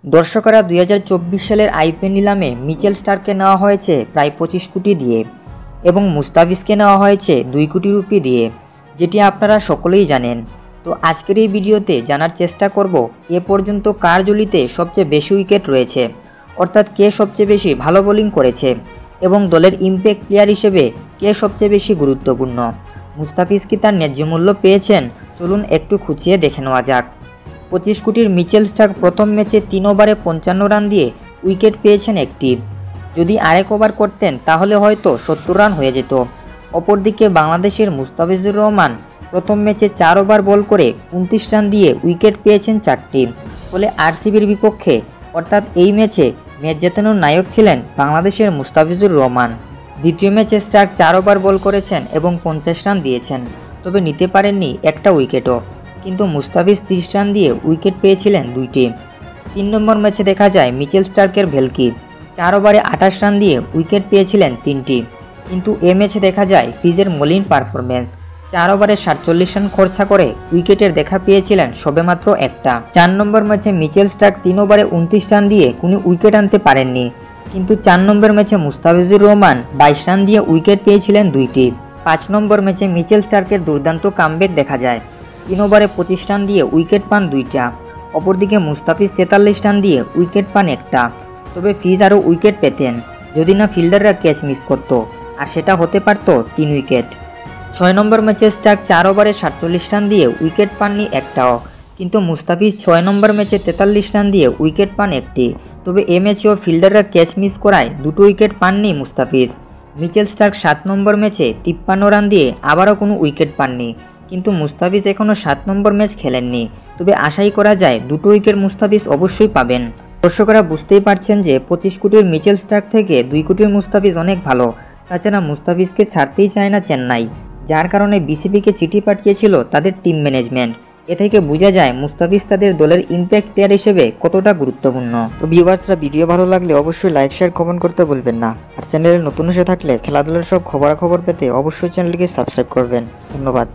দর্শকেরা 2024 সালের আইপিএল নিলামে মিচেল স্টার্ককে নেওয়া হয়েছে প্রায় 25 কোটি দিয়ে এবং মুস্তাফিজকে নেওয়া হয়েছে 2 কোটি রুপি দিয়ে, যেটি আপনারা সকলেই জানেন। তো আজকের এই ভিডিওতে জানার চেষ্টা করব এ পর্যন্ত কার ঝুলিতে সবচেয়ে বেশি উইকেট রয়েছে, অর্থাৎ কে সবচেয়ে বেশি ভালো বোলিং করেছে এবং দলের ইম্প্যাক্ট প্লেয়ার হিসেবে কে সবচেয়ে বেশি গুরুত্বপূর্ণ। মুস্তাফিজ কি তার ন্যায্য মূল্য পেয়েছেন? চলুন একটু খুঁচিয়ে দেখে নেওয়া যাক। 25 কোটির মিচেল স্টার্ক প্রথম ম্যাচে 3 ওভারে 55 রান দিয়ে উইকেট পেয়েছেন একটি। যদি আরেক ওভার করতেন তাহলে হয়তো 70 রান হয়ে যেত। অপরদিকে বাংলাদেশের মুস্তাফিজুর রহমান প্রথম ম্যাচে 4 ওভার বল করে 29 রান দিয়ে উইকেট পেয়েছেন 4টি। ফলে আরসিবির বিপক্ষে অর্থাৎ এই ম্যাচে ম্যাচ জেতানোর নায়ক ছিলেন বাংলাদেশের মুস্তাফিজুর রহমান। দ্বিতীয় ম্যাচে স্টার্ক 4 ওভার বল করেছেন এবং 50 রান দিয়েছেন, তবে নিতে পারেননি একটা উইকেটও। কিন্তু মুস্তাফিজ 30 রান দিয়ে উইকেট পেয়েছিলেন 2টি। 3 নম্বর ম্যাচে দেখা যায় মিচেল স্টার্কের ভেলকি 4 ওভারে 28 রান দিয়ে উইকেট পেয়েছিলেন 3টি। কিন্তু এ ম্যাচে দেখা যায় ফিজের মলিন পারফরমেন্স, 4 ওভারে 47 রান খরচা করে উইকেটের দেখা পেয়েছিলেন সবেমাত্র একটা। 4 নম্বর ম্যাচে মিচেল স্টার্ক 3 ওভারে 29 রান দিয়ে কোনো উইকেট আনতে পারেননি, কিন্তু 4 নম্বর ম্যাচে মুস্তাফিজুর রহমান 22 রান দিয়ে উইকেট পেয়েছিলেন 2টি। 5 নম্বর ম্যাচে মিচেল স্টার্কের দুর্দান্ত কামব্যাক দেখা যায়, 3 ওভারে 25 রান দিয়ে উইকেট পান 2টা। অপরদিকে মুস্তাফিজ 43 রান দিয়ে উইকেট পান একটা। তবে ফিজ আরও উইকেট পেতেন যদি না ফিল্ডাররা ক্যাচ মিস করত, আর সেটা হতে পারত 3 উইকেট। 6 নম্বর ম্যাচে স্টার্ক 4 ওভারে 47 রান দিয়ে উইকেট পাননি একটাও, কিন্তু মুস্তাফিজ 6 নম্বর ম্যাচে 43 রান দিয়ে উইকেট পান একটি। তবে এ ম্যাচেও ফিল্ডাররা ক্যাচ মিস করায় 2টো উইকেট পাননি মুস্তাফিজ। মিচেল স্টার্ক 7 নম্বর ম্যাচে 53 রান দিয়ে আবারও কোনো উইকেট পাননি, কিন্তু মুস্তাফিজ এখনও 7 নম্বর ম্যাচ খেলেননি। তবে আশাই করা যায় 2টো উইকেট মুস্তাফিজ অবশ্যই পাবেন। দর্শকরা বুঝতেই পারছেন যে 25 কোটির মিচেল স্টার্ক থেকে 2 কোটির মুস্তাফিজ অনেক ভালো। তাছাড়া মুস্তাফিজকে ছাড়তেই চায় না চেন্নাই, যার কারণে বিসিবিকে চিঠি পাঠিয়েছিল তাদের টিম ম্যানেজমেন্ট। এ থেকে বোঝা যায় মুস্তাফিজ তাদের দলের ইম্প্যাক্ট প্লেয়ার হিসেবে কতটা গুরুত্বপূর্ণ। তো ভিউয়ার্সরা, ভিডিও ভালো লাগলে অবশ্যই লাইক শেয়ার কমেন্ট করতে ভুলবেন না। আর চ্যানেলে নতুন এসে থাকলে খেলাধুলার সব খবরাখবর পেতে অবশ্যই চ্যানেলটিকে সাবস্ক্রাইব করবেন। ধন্যবাদ।